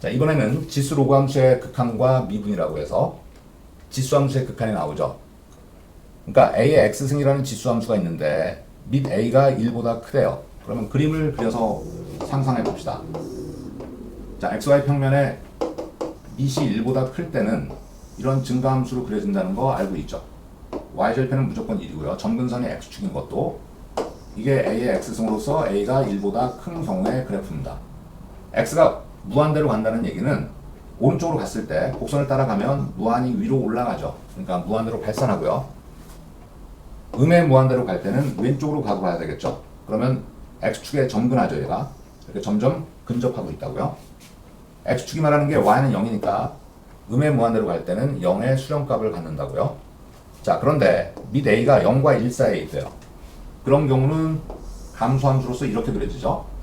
자, 이번에는 지수 로그 함수의 극한과 미분이라고 해서 지수 함수의 극한이 나오죠. 그러니까 a의 x승이라는 지수 함수가 있는데 및 a가 1보다 크대요. 그러면 그림을 그려서 상상해 봅시다. 자, xy 평면에 밑이 1보다 클 때는 이런 증가함수로 그려진다는 거 알고 있죠. y절편은 무조건 1이고요. 점근선이 x축인 것도 이게 a의 x승으로서 a가 1보다 큰 경우의 그래프입니다. x가 무한대로 간다는 얘기는 오른쪽으로 갔을 때 곡선을 따라가면 무한히 위로 올라가죠. 그러니까 무한대로 발산하고요. 음의 무한대로 갈 때는 왼쪽으로 가고 가야 되겠죠. 그러면 x축에 점근하죠. 얘가 이렇게 점점 근접하고 있다고요. x축이 말하는 게 y는 0이니까 음의 무한대로 갈 때는 0의 수렴값을 갖는다고요. 자, 그런데 및 a가 0과 1 사이에 있대요. 그런 경우는 감소함수로서 이렇게 그려지죠.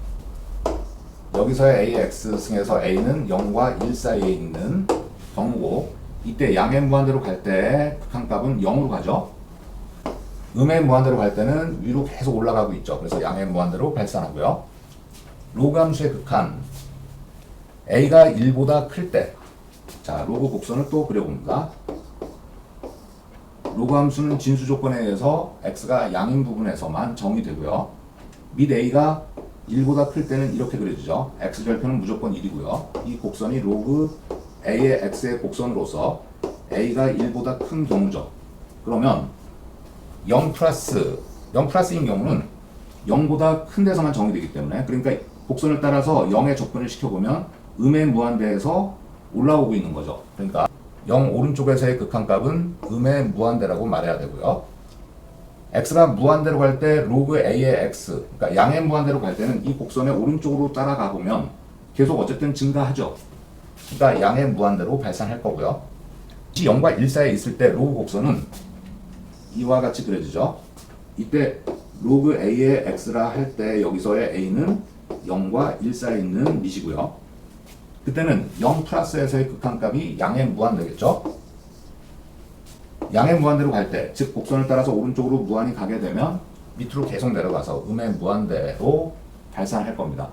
여기서의 a의 x승에서 a는 0과 1 사이에 있는 경우고, 이때 양의 무한대로 갈 때 극한값은 0으로 가죠. 음의 무한대로 갈 때는 위로 계속 올라가고 있죠. 그래서 양의 무한대로 발산하고요. 로그 함수의 극한 a가 1보다 클 때, 자, 로그 곡선을 또 그려봅니다. 로그 함수는 진수 조건에 의해서 x가 양인 부분에서만 정의되고요. 및 a가 1보다 클 때는 이렇게 그려지죠. x절편은 무조건 1이고요. 이 곡선이 로그 a의 x의 곡선으로서 a가 1보다 큰 경우죠. 그러면 0 플러스인 경우는 0보다 큰 데서만 정의되기 때문에, 그러니까 곡선을 따라서 0에 접근을 시켜보면 음의 무한대에서 올라오고 있는 거죠. 그러니까 0 오른쪽에서의 극한값은 음의 무한대라고 말해야 되고요. x가 무한대로 갈 때 로그 a의 x, 그러니까 양의 무한대로 갈 때는 이 곡선의 오른쪽으로 따라가 보면 계속 어쨌든 증가하죠. 그러니까 양의 무한대로 발산할 거고요. 0과 1 사이에 있을 때 로그 곡선은 이와 같이 그려지죠. 이때 로그 a의 x라 할 때 여기서의 a는 0과 1 사이에 있는 밑이고요. 그때는 0 플러스에서의 극한값이 양의 무한대겠죠. 양의 무한대로 갈 때, 즉 곡선을 따라서 오른쪽으로 무한히 가게 되면 밑으로 계속 내려가서 음의 무한대로 발산할 겁니다.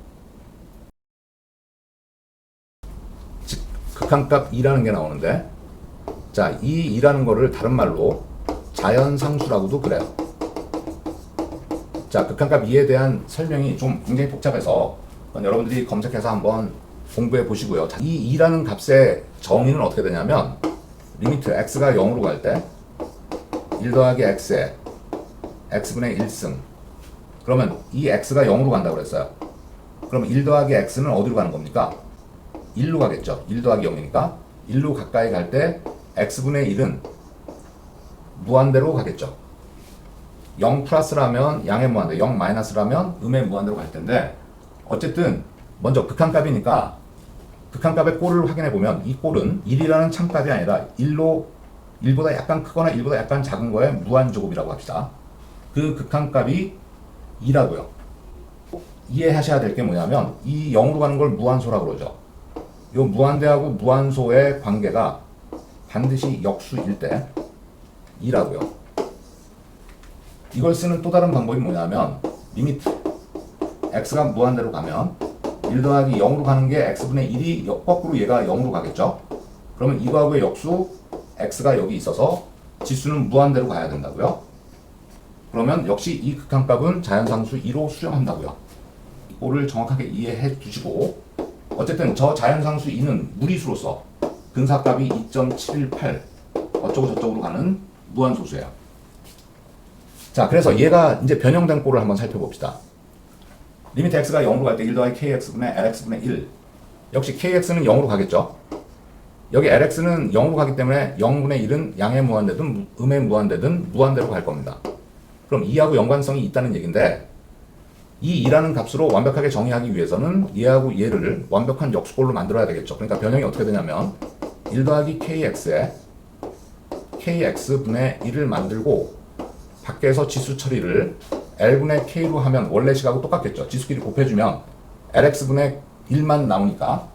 즉 극한값 2라는 게 나오는데, 자, 이 2라는 거를 다른 말로 자연상수라고도 그래요. 자, 극한값 2에 대한 설명이 좀 굉장히 복잡해서 여러분들이 검색해서 한번 공부해 보시고요. 이 2라는 값의 정의는 어떻게 되냐면, 리미트 x가 0으로 갈 때 1 더하기 x에 x분의 1승, 그러면 이 x가 0으로 간다고 그랬어요. 그럼 1 더하기 x는 어디로 가는 겁니까? 1로 가겠죠. 1 더하기 0이니까 1로 가까이 갈 때 x분의 1은 무한대로 가겠죠. 0 플러스라면 양의 무한대, 0 마이너스라면 음의 무한대로 갈 텐데, 어쨌든 먼저 극한값이니까 극한값의 꼴을 확인해 보면 이 꼴은 1이라는 참값이 아니라 1보다 약간 크거나 1보다 약간 작은 거에 무한제곱이라고 합시다. 그 극한값이 2라고요. 이해하셔야 될 게 뭐냐면, 이 0으로 가는 걸 무한소라고 그러죠. 이 무한대하고 무한소의 관계가 반드시 역수일 때 2라고요. 이걸 쓰는 또 다른 방법이 뭐냐면, 리미트 x가 무한대로 가면 1 더하기 0으로 가는 게 x분의 1이 거꾸로 얘가 0으로 가겠죠. 그러면 이거하고의 역수 x가 여기 있어서 지수는 무한대로 가야 된다고요. 그러면 역시 이 극한값은 자연상수 2로 수렴한다고요. 이거를 정확하게 이해해 두시고, 어쨌든 저 자연상수 2는 무리수로서 근사값이 2.718 어쩌고 저쩌고로 가는 무한소수예요. 자, 그래서 얘가 이제 변형된 꼴을 한번 살펴봅시다. 리미트 x가 0으로 갈 때 1 더하기 kx분의 lx분의 1, 역시 kx는 0으로 가겠죠. 여기 lx는 0으로 가기 때문에 0분의 1은 양의 무한대든 음의 무한대든 무한대로 갈 겁니다. 그럼 2하고 연관성이 있다는 얘기인데, 이 2라는 값으로 완벽하게 정의하기 위해서는 얘하고 얘를 완벽한 역수꼴로 만들어야 되겠죠. 그러니까 변형이 어떻게 되냐면 1 더하기 kx에 kx분의 1을 만들고, 밖에서 지수 처리를 l분의 k로 하면 원래 식하고 똑같겠죠. 지수끼리 곱해주면 lx분의 1만 나오니까,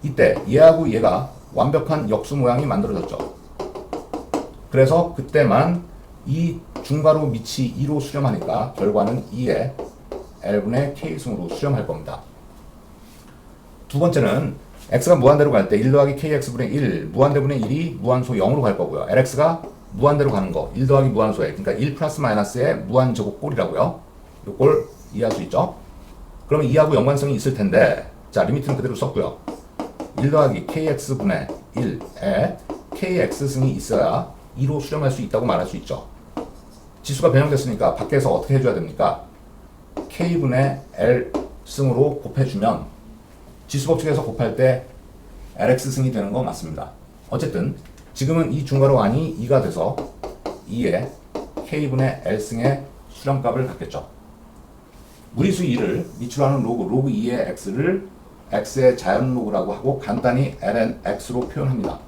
이때 얘하고 얘가 완벽한 역수 모양이 만들어졌죠. 그래서 그때만 이 중괄호 밑이 2로 수렴하니까 결과는 2에 l분의 k승으로 수렴할 겁니다. 두 번째는 x가 무한대로 갈 때 1 더하기 kx분의 1 무한대분의 1이 무한소 0으로 갈 거고요. lx가 무한대로 가는 거 1 더하기 무한소에 그러니까 1 플러스 마이너스의 무한제곱 꼴이라고요. 이 꼴 이해할 수 있죠? 그러면 2하고 연관성이 있을 텐데 자 리미트는 그대로 썼고요. 1 더하기 kx분의 1에 kx승이 있어야 2로 수렴할 수 있다고 말할 수 있죠. 지수가 변형됐으니까 밖에서 어떻게 해줘야 됩니까? k분의 l승으로 곱해주면 지수법칙에서 곱할 때 lx승이 되는 거 맞습니다. 어쨌든 지금은 이 중괄호 안이 2가 돼서 2에 k분의 l승의 수렴값을 갖겠죠. 무리수 2를 밑으로 하는 로그 2의 x를 x의 자연로그라고 하고 간단히 ln x로 표현합니다.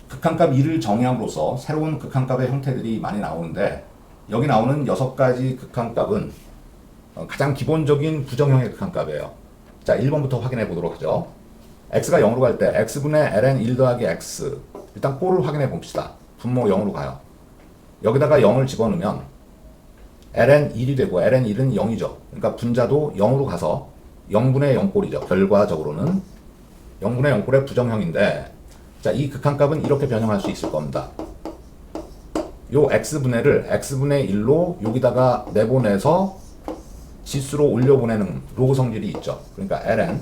극한값 2를 정의함으로써 새로운 극한값의 형태들이 많이 나오는데 여기 나오는 6가지 극한값은 가장 기본적인 부정형의 극한값이에요. 자 1번부터 확인해 보도록 하죠. x가 0으로 갈 때 x분의 ln 1 더하기 x 일단 꼴을 확인해 봅시다. 분모 0으로 가요. 여기다가 0을 집어넣으면 ln 1이 되고 ln 1은 0이죠. 그러니까 분자도 0으로 가서 0분의 0 꼴이죠. 결과적으로는 0분의 0 꼴의 부정형인데 자, 이 극한값은 이렇게 변형할 수 있을 겁니다. 요 x분의를 x분의 1로 여기다가 내보내서 지수로 올려보내는 로그 성질이 있죠. 그러니까 ln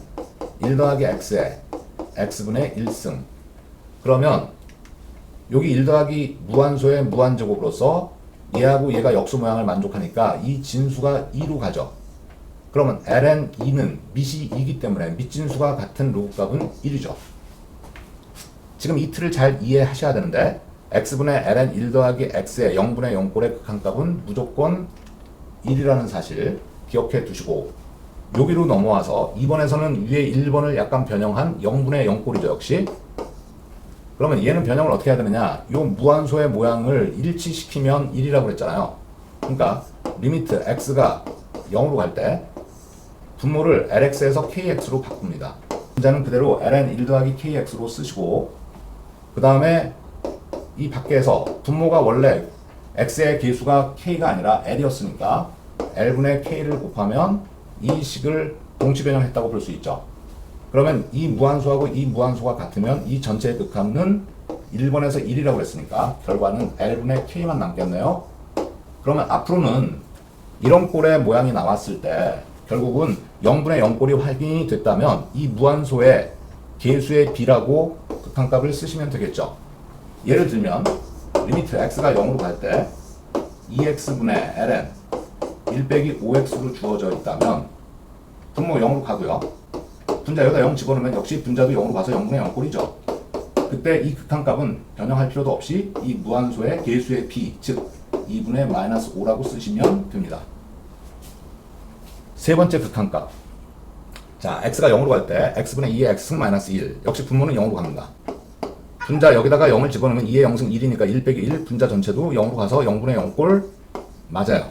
1 더하기 x에 x분의 1승 그러면 여기 1 더하기 무한소의 무한제곱으로서 얘하고 얘가 역수 모양을 만족하니까 이 진수가 2로 가죠. 그러면 ln 2는 밑이 2이기 때문에 밑진수가 같은 로그값은 1이죠. 지금 이 틀을 잘 이해하셔야 되는데 x분의 ln 1 더하기 x의 0분의 0꼴의 극한값은 무조건 1이라는 사실 기억해 두시고 여기로 넘어와서 2번에서는 위에 1번을 약간 변형한 0분의 0꼴이죠. 역시 그러면 얘는 변형을 어떻게 해야 되느냐 요 무한소의 모양을 일치시키면 1이라고 그랬잖아요. 그러니까 리미트 x가 0으로 갈 때 분모를 lx에서 kx로 바꿉니다. 분자는 그대로 ln 1 더하기 kx로 쓰시고 그 다음에 이 밖에서 분모가 원래 x의 계수가 k가 아니라 l이었으니까 l분의 k를 곱하면 이 식을 동치 변형했다고 볼 수 있죠. 그러면 이 무한소하고 이 무한소가 같으면 이 전체의 극한은 1번에서 1이라고 했으니까 결과는 l분의 k만 남겠네요. 그러면 앞으로는 이런 꼴의 모양이 나왔을 때 결국은 0분의 0꼴이 확인이 됐다면 이 무한소의 계수의 b라고 극한값을 쓰시면 되겠죠. 예를 들면 리미트 x가 0으로 갈 때 2x분의 ln 1 빼기 5x로 주어져 있다면 분모 0으로 가고요. 분자 여기다 0 집어넣으면 역시 분자도 0으로 가서 0분의 0꼴이죠. 그때 이 극한값은 변형할 필요도 없이 이 무한소의 계수의 b, 즉 2분의 마이너스 5라고 쓰시면 됩니다. 세 번째 극한값. 자, x가 0으로 갈 때 x분의 2의 x승 마이너스 1. 역시 분모는 0으로 갑니다. 분자 여기다가 0을 집어넣으면 2의 0승 1이니까 1 빼기 1 분자 전체도 0으로 가서 0분의 0꼴 맞아요.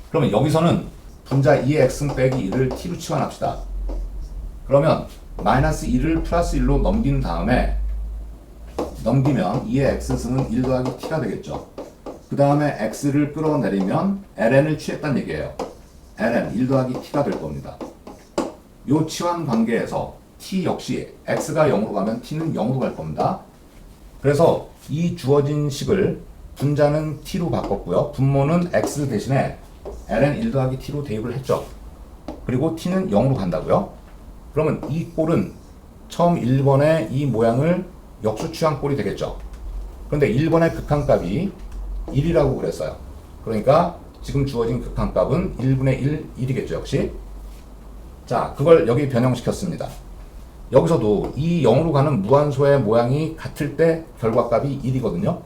그러면 여기서는 분자 2의 x승 빼기 1을 t로 치환합시다. 그러면 마이너스 1을 플러스 1로 넘긴 다음에 넘기면 2의 x승은 1 더하기 t가 되겠죠. 그 다음에 x를 끌어내리면 ln을 취했다는 얘기예요. ln 1 더하기 t가 될 겁니다. 요 치환 관계에서 t 역시 x가 0으로 가면 t는 0으로 갈 겁니다. 그래서 이 주어진 식을 분자는 t로 바꿨고요. 분모는 x 대신에 ln 1 더하기 t로 대입을 했죠. 그리고 t는 0으로 간다고요. 그러면 이 꼴은 처음 1번의 이 모양을 역수 취한 꼴이 되겠죠. 그런데 1번의 극한값이 1이라고 그랬어요. 그러니까 지금 주어진 극한값은 1분의 1, 1이겠죠. 역시. 자, 그걸 여기 변형시켰습니다. 여기서도 이 0으로 가는 무한소의 모양이 같을 때 결과값이 1이거든요.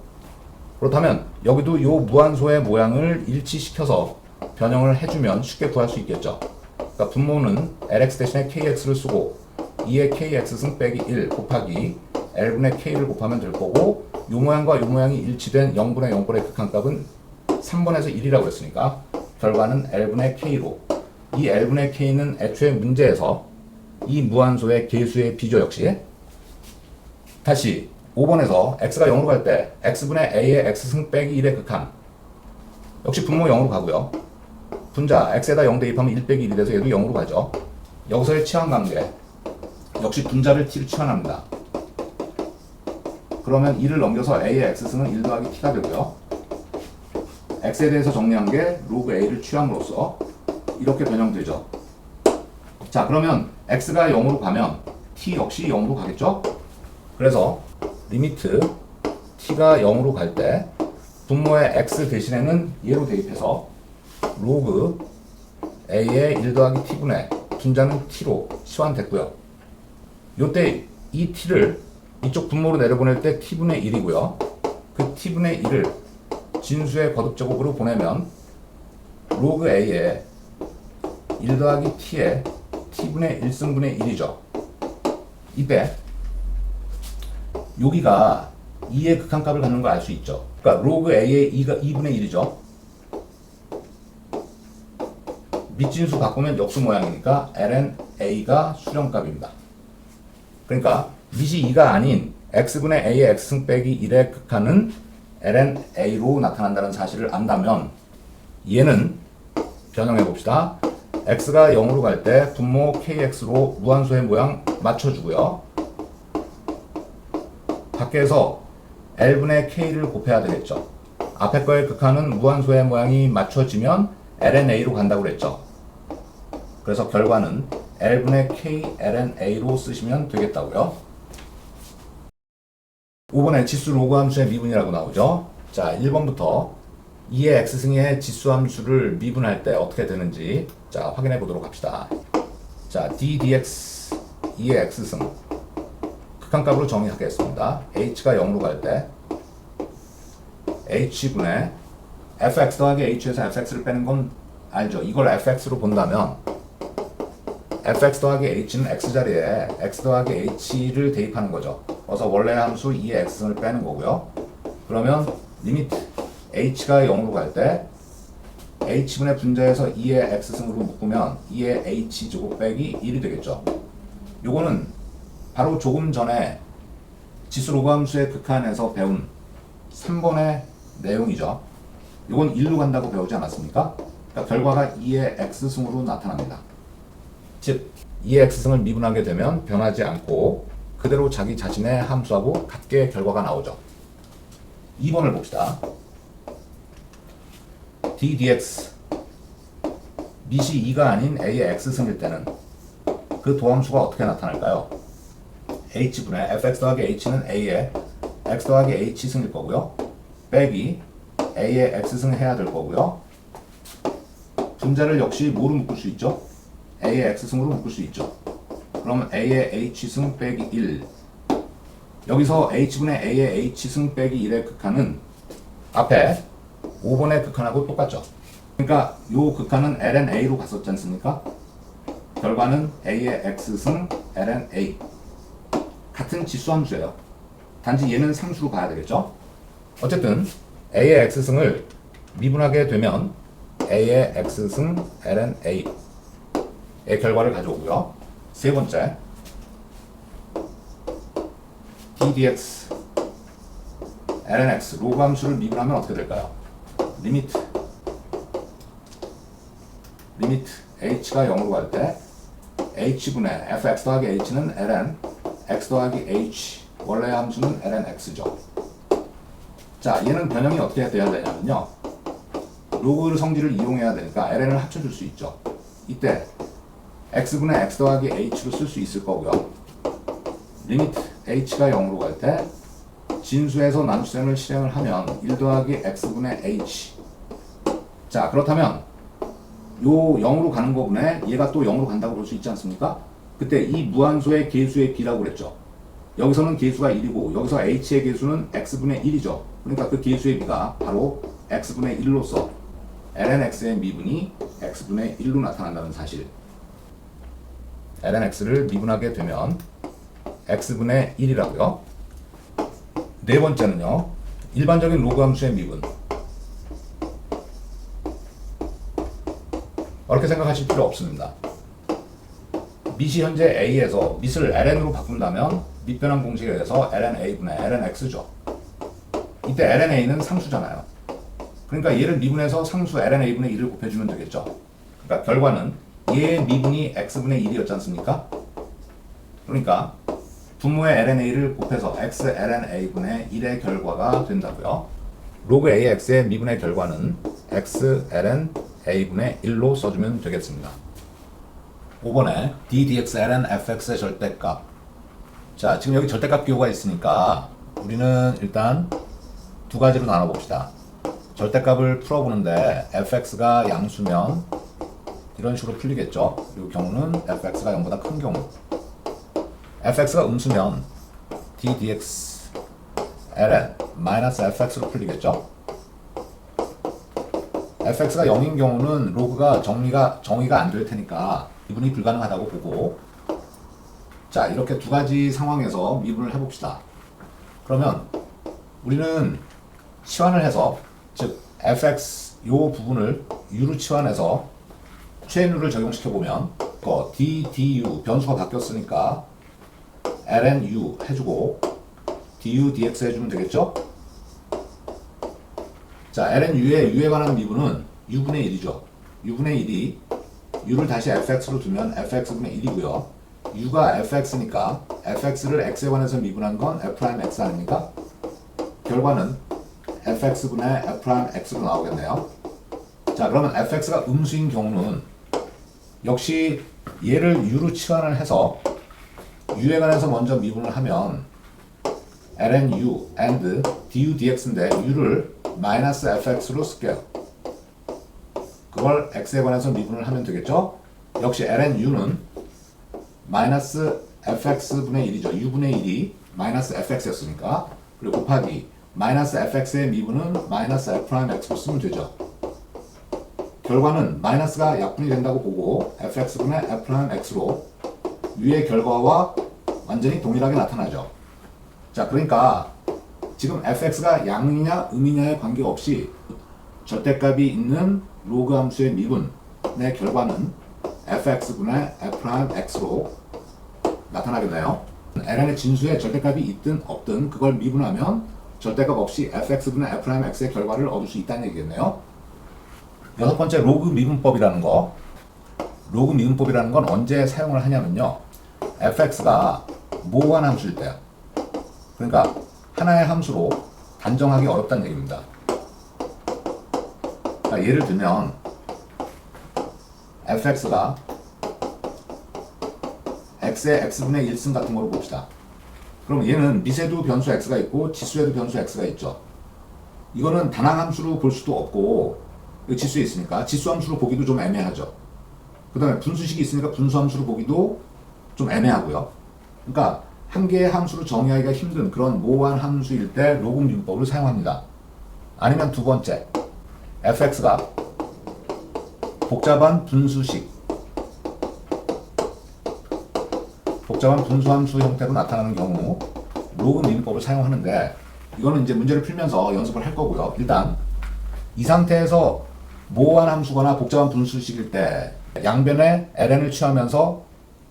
그렇다면 여기도 이 무한소의 모양을 일치시켜서 변형을 해주면 쉽게 구할 수 있겠죠. 그러니까 분모는 lx 대신에 kx를 쓰고 2의 kx승 빼기 1 곱하기 l분의 k를 곱하면 될 거고 이 모양과 이 모양이 일치된 0분의 0꼴의 극한값은 3번에서 1이라고 했으니까 결과는 l분의 k로 이 l분의 k는 애초에 문제에서 이 무한소의 계수의 b죠. 역시 다시 5번에서 x가 0으로 갈 때 x분의 a의 x승 빼기 1의 극한 역시 분모 0으로 가고요. 분자 x에다 0 대입하면 1 빼기 1이 돼서 얘도 0으로 가죠. 여기서의 치환 관계 역시 분자를 t로 치환합니다. 그러면 2를 넘겨서 a의 x승은 1 더하기 t가 되고요. x에 대해서 정리한 게 로그 a를 취함으로써 이렇게 변형되죠. 자, 그러면 x가 0으로 가면 t 역시 0으로 가겠죠? 그래서 리미트 t가 0으로 갈 때 분모의 x 대신에는 얘로 대입해서 로그 a의 1 더하기 t분의 분자는 t로 치환됐고요. 요때 이 t를 이쪽 분모로 내려보낼 때 t분의 1이고요. 그 t분의 1을 진수의 거듭제곱으로 보내면 로그 a의 1 더하기 t의 t분의 1승분의 1이죠. 이때 여기가 2의 극한값을 갖는 걸 알 수 있죠. 그러니까 로그 a의 2가 2분의 1이죠. 밑진수 바꾸면 역수 모양이니까 ln a가 수렴값입니다. 그러니까 밑이 2가 아닌 x분의 a의 x승 빼기 1의 극한은 ln a로 나타난다는 사실을 안다면 얘는 변형해 봅시다. x가 0으로 갈 때 분모 kx로 무한소의 모양 맞춰주고요. 밖에서 l분의 k를 곱해야 되겠죠. 앞에 거의 극한은 무한소의 모양이 맞춰지면 ln a로 간다고 그랬죠. 그래서 결과는 l분의 k ln a로 쓰시면 되겠다고요. 5번에 지수 로그 함수의 미분이라고 나오죠. 자, 1번부터 2의 x승의 지수 함수를 미분할 때 어떻게 되는지 자, 확인해 보도록 합시다. 자, d dx 2의 x승 극한값으로 정의하겠습니다. h가 0으로 갈 때 h분의 fx 더하기 h에서 fx를 빼는 건 알죠. 이걸 fx로 본다면 fx 더하기 h는 x자리에 x 더하기 h를 대입하는 거죠. 그래서 원래 함수 2의 x승을 빼는 거고요. 그러면 리미트 h가 0으로 갈 때 h분의 분자에서 2의 x승으로 묶으면 2의 h제곱 빼기 1이 되겠죠. 요거는 바로 조금 전에 지수 로그 함수의 극한에서 배운 3번의 내용이죠. 요건 1로 간다고 배우지 않았습니까? 그러니까 결과가 2의 x승으로 나타납니다. 즉 2의 x승을 미분하게 되면 변하지 않고 그대로 자기 자신의 함수하고 같게 결과가 나오죠. 2번을 봅시다. d dx 밑이 2가 아닌 a의 x승일 때는 그 도함수가 어떻게 나타날까요? h분의 fx 더하기 h는 a의 x 더하기 h승일 거고요. 빼기 a의 x승 해야 될 거고요. 분자를 역시 뭐로 묶을 수 있죠? a의 x승으로 묶을 수 있죠. 그러면 a의 h승 빼기 1 여기서 h분의 a의 h승 빼기 1의 극한은 앞에 5번의 극한하고 똑같죠. 그러니까 요 극한은 ln a로 갔었지 않습니까? 결과는 a의 x승 ln a 같은 지수함수예요. 단지 얘는 상수로 봐야 되겠죠. 어쨌든 a의 x승을 미분하게 되면 a의 x승 ln a의 결과를 가져오고요. 세 번째 d dx ln x 로그 함수를 미분하면 어떻게 될까요? 리미트 h가 0으로 갈 때 h분의 fx 더하기 h는 ln x 더하기 h 원래 함수는 ln x죠. 자, 얘는 변형이 어떻게 돼야 되냐면요. 로그 성질을 이용해야 되니까 ln을 합쳐줄 수 있죠. 이때 x분의 x 더하기 h로 쓸 수 있을 거고요. 리미트 h가 0으로 갈 때 진수에서 나눗셈을 실행을 하면 1 더하기 x분의 h. 자, 그렇다면 요 0으로 가는 거분에 얘가 또 0으로 간다고 볼 수 있지 않습니까? 그때 이 무한소의 계수의 b라고 그랬죠. 여기서는 계수가 1이고 여기서 h의 계수는 x분의 1이죠. 그러니까 그 계수의 b가 바로 x분의 1로서 ln x의 미분이 x분의 1로 나타난다는 사실. ln x를 미분하게 되면 x분의 1이라고요. 네 번째는요. 일반적인 로그 함수의 미분. 어렵게 생각하실 필요 없습니다. 밑이 현재 a에서 밑을 ln으로 바꾼다면 밑변환 공식에 의해서 ln a분의 ln x죠. 이때 ln a는 상수잖아요. 그러니까 얘를 미분해서 상수 ln a분의 1을 곱해주면 되겠죠. 그러니까 결과는 얘의 미분이 x분의 1이었지 않습니까? 그러니까 분모의 lna를 곱해서 x ln a분의 1의 결과가 된다고요. 로그 ax의 미분의 결과는 x ln a분의 1로 써주면 되겠습니다. 5번에 d dx ln fx의 절대값. 자, 지금 여기 절대값 기호가 있으니까 우리는 일단 두 가지로 나눠봅시다. 절대값을 풀어보는데 fx가 양수면 이런 식으로 풀리겠죠. 이 경우는 fx가 0보다 큰 경우, fx가 음수면 d dx ln 마이너스 fx로 풀리겠죠. fx가 0인 경우는 로그가 정의가 안 될 테니까 미분이 불가능하다고 보고, 자, 이렇게 두 가지 상황에서 미분을 해봅시다. 그러면 우리는 치환을 해서, 즉 fx 요 부분을 u로 치환해서 최인율을 적용시켜보면 d du 변수가 바뀌었으니까 ln u 해주고 du dx 해주면 되겠죠? 자, ln u에 관한 미분은 u분의 1이죠. u분의 1이 u를 다시 fx로 두면 fx분의 1이고요. u가 fx니까 fx를 x에 관해서 미분한 건 f'x 아닙니까? 결과는 fx분의 f'x로 나오겠네요. 자, 그러면 fx가 음수인 경우는 역시 얘를 u로 치환을 해서 u에 관해서 먼저 미분을 하면 ln u and du dx인데 u를 마이너스 fx로 쓸게요. 그걸 x에 관해서 미분을 하면 되겠죠? 역시 ln u는 마이너스 fx분의 1이죠. u분의 1이 마이너스 fx였으니까. 그리고 곱하기 마이너스 fx의 미분은 마이너스 f'x로 쓰면 되죠. 결과는 마이너스가 약분이 된다고 보고 fx분의 f'x로 u의 결과와 완전히 동일하게 나타나죠. 자, 그러니까 지금 fx가 양이냐 음이냐에 관계없이 절대값이 있는 로그 함수의 미분의 결과는 fx분의 f'x로 나타나겠네요. ln의 진수에 절대값이 있든 없든 그걸 미분하면 절대값 없이 fx분의 f'x의 결과를 얻을 수 있다는 얘기겠네요. 여섯 번째, 로그 미분법이라는 거. 로그 미분법이라는 건 언제 사용을 하냐면요, fx가 모호한 함수일 때요. 그러니까 하나의 함수로 단정하기 어렵다는 얘기입니다. 그러니까 예를 들면 fx가 x의 x분의 1승 같은 거로 봅시다. 그럼 얘는 미세도 변수 x가 있고 지수에도 변수 x가 있죠. 이거는 단항함수로 볼 수도 없고 지수에 있으니까 지수함수로 보기도 좀 애매하죠. 그 다음에 분수식이 있으니까 분수함수로 보기도 좀 애매하고요. 그러니까 한 개의 함수로 정의하기가 힘든 그런 모호한 함수일 때 로그 미분법을 사용합니다. 아니면 두 번째, fx가 복잡한 분수식, 복잡한 분수함수 형태로 나타나는 경우 로그 미분법을 사용하는데, 이거는 이제 문제를 풀면서 연습을 할 거고요. 일단 이 상태에서 모호한 함수거나 복잡한 분수식일 때 양변에 ln을 취하면서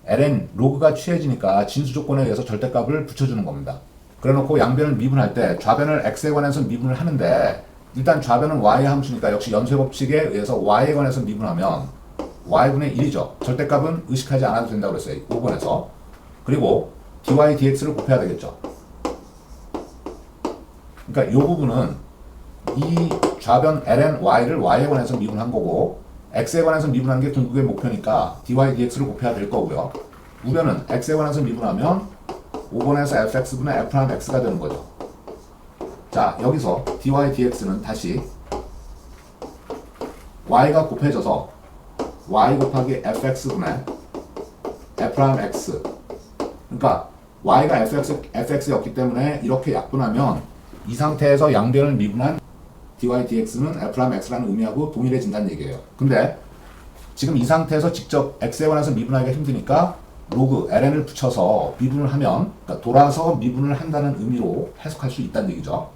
ln 로그가 취해지니까 진수 조건에 의해서 절대값을 붙여주는 겁니다. 그래놓고 양변을 미분할 때 좌변을 x에 관해서 미분을 하는데, 일단 좌변은 y 함수니까 역시 연쇄 법칙에 의해서 y에 관해서 미분하면 y분의 1이죠. 절대값은 의식하지 않아도 된다고 그랬어요. 5번에서. 그리고 dy dx를 곱해야 되겠죠. 그러니까 이 부분은 이 좌변 ln y를 y에 관해서 미분한 거고, x에 관해서 미분하는 게 궁극의 목표니까 dy dx를 곱해야 될 거고요. 우변은 x에 관해서 미분하면 5번에서 fx분의 f'x가 되는 거죠. 자, 여기서 dy dx는 다시 y가 곱해져서 y 곱하기 fx분의 f'x, 그러니까 y가 fx였기 때문에 이렇게 약분하면 이 상태에서 양변을 미분한 dy dx는 f'x라는 의미하고 동일해진다는 얘기예요. 근데 지금 이 상태에서 직접 x에 관해서 미분하기가 힘드니까 로그 ln을 붙여서 미분을 하면, 그러니까 돌아서 미분을 한다는 의미로 해석할 수 있다는 얘기죠.